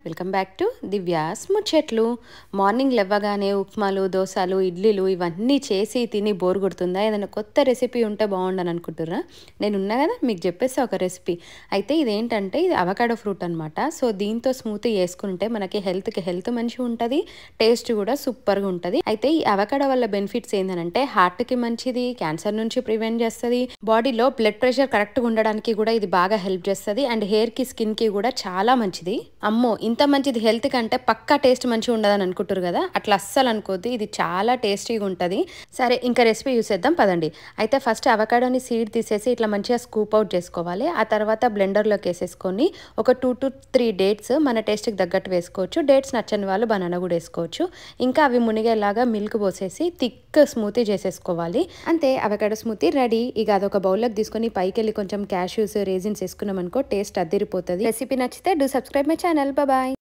Welcome back to Divya's ముచ్చట్లు. Morning లేవగానే ఉప్మాలు, దోసలు, ఇడ్లీలు ఇవన్నీ చేసి తిని బోర్ కొడుతుందా? ఏదైనా కొత్త రెసిపీ ఉంటే బాగుండని అనుకుంటుర్రా? నేను ఉన్నా కదా, మీకు చెప్పేస్తే ఒక రెసిపీ. అయితే ఇదేంటంటే ఇది అవకాడో ఫ్రూట్ అనమాట. సో దీంతో స్మూతీ చేసుకుంటే మనకి హెల్త్ మంచిగా ఉంటుంది, టేస్ట్ కూడా సూపర్గా ఉంటుంది. అయితే ఈ అవకాడో వల్ల బెనిఫిట్స్ ఏంటంటే హార్ట్కి మంచిది, క్యాన్సర్ నుంచి ప్రివెంట్ చేస్తుంది, బాడీలో బ్లడ్ ప్రెషర్ కరెక్ట్గా ఉండడానికి కూడా ఇది బాగా హెల్ప్ చేస్తుంది, అండ్ హెయిర్కి స్కిన్కి కూడా చాలా మంచిది. అమ్మో ఇంత మంచిది హెల్త్ కంటే పక్కా టేస్ట్ మంచిగా ఉండదని అనుకుంటారు కదా, అట్లా అస్సలు అనుకోద్ది, ఇది చాలా టేస్టీగా ఉంటుంది. సరే ఇంకా రెసిపీ చూసేద్దాం పదండి. అయితే ఫస్ట్ అవకాడోని సీడ్ తీసేసి ఇట్లా మంచిగా స్కూప్ అవుట్ చేసుకోవాలి. ఆ తర్వాత బ్లెండర్లోకి వేసేసుకొని ఒక 2 to 3 డేట్స్ మన టేస్ట్కి తగ్గట్టు వేసుకోవచ్చు. డేట్స్ నచ్చని వాళ్ళు బనానా కూడా వేసుకోవచ్చు. ఇంకా అవి మునిగేలాగా మిల్క్ పోసేసి థిక్ స్మూతీ చేసేసుకోవాలి. అంతే, అవకాడో స్మూతీ రెడీ. ఇక అదొక బౌల్లోకి తీసుకొని పైకి వెళ్ళి కొంచెం క్యాష్యూస్, రేజిన్స్ వేసుకున్నాం అనుకో, టేస్ట్ అదిరిపోతుంది. రెసిపీ నచ్చితే do subscribe my channel. Bye.